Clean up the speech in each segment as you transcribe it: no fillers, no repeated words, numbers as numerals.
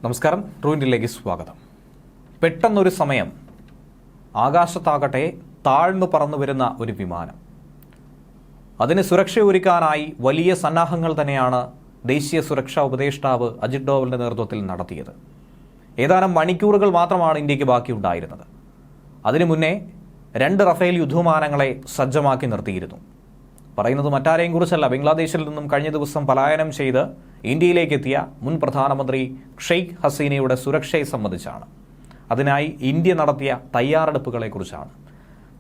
നമസ്കാരം. ട്രൂ ഇന്ത്യയിലേക്ക് സ്വാഗതം. പെട്ടെന്നൊരു സമയം ആകാശത്താകട്ടെ താഴ്ന്നു പറന്നു വരുന്ന ഒരു വിമാനം. അതിന് സുരക്ഷയൊരുക്കാനായി വലിയ സന്നാഹങ്ങൾ തന്നെയാണ് ദേശീയ സുരക്ഷാ ഉപദേഷ്ടാവ് അജിത് ഡോവലിന്റെ നേതൃത്വത്തിൽ നടത്തിയത്. ഏതാനും മണിക്കൂറുകൾ മാത്രമാണ് ഇന്ത്യക്ക് ബാക്കിയുണ്ടായിരുന്നത്. അതിനു മുന്നേ 2 റഫേൽ യുദ്ധവിമാനങ്ങളെ സജ്ജമാക്കി നിർത്തിയിരുന്നു. പറയുന്നത് മറ്റാരെയും കുറിച്ചല്ല, ബംഗ്ലാദേശിൽ നിന്നും കഴിഞ്ഞ ദിവസം പലായനം ചെയ്ത് ഇന്ത്യയിലേക്കെത്തിയ മുൻ പ്രധാനമന്ത്രി ഷെയ്ഖ് ഹസീനയുടെ സുരക്ഷയെ സംബന്ധിച്ചാണ്. അതിനായി ഇന്ത്യ നടത്തിയ തയ്യാറെടുപ്പുകളെക്കുറിച്ചാണ്.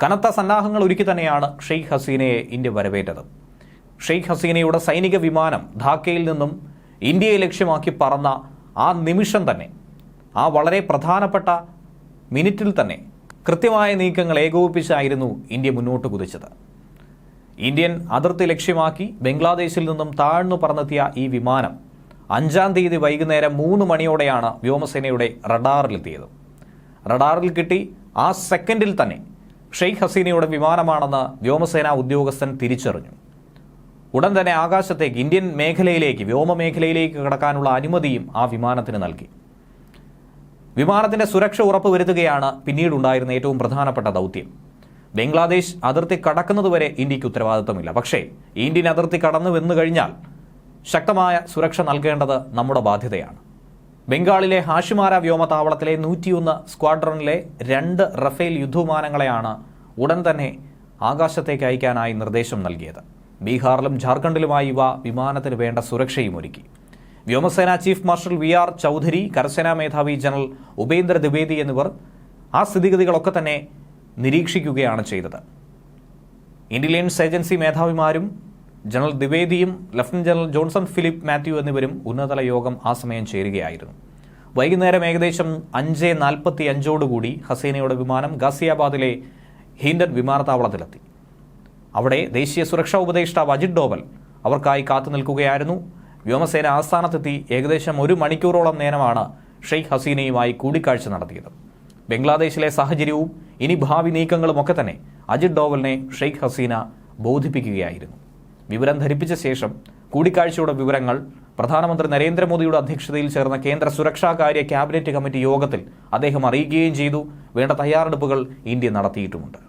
കനത്ത സന്നാഹങ്ങൾ ഒരുക്കി തന്നെയാണ് ഷെയ്ഖ് ഹസീനയെ ഇന്ത്യ വരവേറ്റത്. ഷെയ്ഖ് ഹസീനയുടെ സൈനിക വിമാനം ധാക്കയിൽ നിന്നും ഇന്ത്യയെ ലക്ഷ്യമാക്കി പറന്ന ആ നിമിഷം തന്നെ, ആ വളരെ പ്രധാനപ്പെട്ട മിനിറ്റിൽ തന്നെ കൃത്യമായ നീക്കങ്ങൾ ഏകോപിപ്പിച്ചായിരുന്നു ഇന്ത്യ മുന്നോട്ട് കുതിച്ചത്. ഇന്ത്യൻ അതിർത്തി ലക്ഷ്യമാക്കി ബംഗ്ലാദേശിൽ നിന്നും താഴ്ന്നു പറന്നെത്തിയ ഈ വിമാനം 5-ാം തീയതി വൈകുന്നേരം 3 മണിയോടെയാണ് വ്യോമസേനയുടെ റഡാറിലെത്തിയത്. റഡാറിൽ കിട്ടി ആ സെക്കൻഡിൽ തന്നെ ഷെയ്ഖ് ഹസീനയുടെ വിമാനമാണെന്ന് വ്യോമസേനാ ഉദ്യോഗസ്ഥൻ തിരിച്ചറിഞ്ഞു. ഉടൻ തന്നെ ആകാശത്തേക്ക്, ഇന്ത്യൻ മേഖലയിലേക്ക്, വ്യോമമേഖലയിലേക്ക് കടക്കാനുള്ള അനുമതിയും ആ വിമാനത്തിന് നൽകി. വിമാനത്തിന്റെ സുരക്ഷ ഉറപ്പുവരുത്തുകയാണ് പിന്നീടുണ്ടായിരുന്ന ഏറ്റവും പ്രധാനപ്പെട്ട ദൗത്യം. ബംഗ്ലാദേശ് അതിർത്തി കടക്കുന്നതുവരെ ഇന്ത്യക്ക് ഉത്തരവാദിത്തമില്ല. പക്ഷേ ഇന്ത്യൻ അതിർത്തി കടന്നു വന്നു കഴിഞ്ഞാൽ ശക്തമായ സുരക്ഷ നൽകേണ്ടത് നമ്മുടെ ബാധ്യതയാണ്. ബംഗാളിലെ ഹാഷിമാര വ്യോമതാവളത്തിലെ 101 സ്ക്വാഡ്രണിലെ 2 റഫേൽ യുദ്ധവിമാനങ്ങളെയാണ് ഉടൻ തന്നെ ആകാശത്തേക്ക് അയക്കാനായി നിർദ്ദേശം നൽകിയത്. ബീഹാറിലും ജാർഖണ്ഡിലുമായി ഇവ വിമാനത്തിന് വേണ്ട സുരക്ഷയും ഒരുക്കി. വ്യോമസേന ചീഫ് മാർഷൽ VR ചൗധരി, കരസേനാ മേധാവി ജനറൽ ഉപേന്ദ്ര ദ്വിവേദി എന്നിവർ ആ സ്ഥിതിഗതികളൊക്കെ തന്നെ നിരീക്ഷിക്കുകയാണ് ചെയ്തത്. ഇന്റലിജൻസ് ഏജൻസി മേധാവിമാരും ജനറൽ ദ്വിവേദിയും ലഫ്റ്റനന്റ് ജനറൽ ജോൺസൺ ഫിലിപ്പ് മാത്യു എന്നിവരും ഉന്നതതല യോഗം ആ സമയം ചേരുകയായിരുന്നു. വൈകുന്നേരം ഏകദേശം 5:45 ഹസീനയുടെ വിമാനം ഗാസിയാബാദിലെ ഹിൻഡൻ വിമാനത്താവളത്തിലെത്തി. അവിടെ ദേശീയ സുരക്ഷാ ഉപദേഷ്ടാവ് അജിത് ഡോവൽ അവർക്കായി കാത്തു നിൽക്കുകയായിരുന്നു. വ്യോമസേന ആസ്ഥാനത്തെത്തി ഏകദേശം 1 മണിക്കൂറോളം നേരമാണ് ഷെയ്ഖ് ഹസീനയുമായി കൂടിക്കാഴ്ച നടത്തിയത്. ബംഗ്ലാദേശിലെ സാഹചര്യവും ഇനി ഭാവി നീക്കങ്ങളുമൊക്കെ തന്നെ അജിത് ഡോവലിനെ ഷെയ്ഖ് ഹസീന ബോധിപ്പിക്കുകയായിരുന്നു. വിവരം ധരിപ്പിച്ച ശേഷം കൂടിക്കാഴ്ചയുടെ വിവരങ്ങൾ പ്രധാനമന്ത്രി നരേന്ദ്രമോദിയുടെ അധ്യക്ഷതയിൽ ചേർന്ന കേന്ദ്ര സുരക്ഷാകാര്യ ക്യാബിനറ്റ് കമ്മിറ്റി യോഗത്തിൽ അദ്ദേഹം അറിയിക്കുകയും ചെയ്തു. വേണ്ട തയ്യാറെടുപ്പുകൾ ഇന്ത്യ നടത്തിയിട്ടുമുണ്ട്.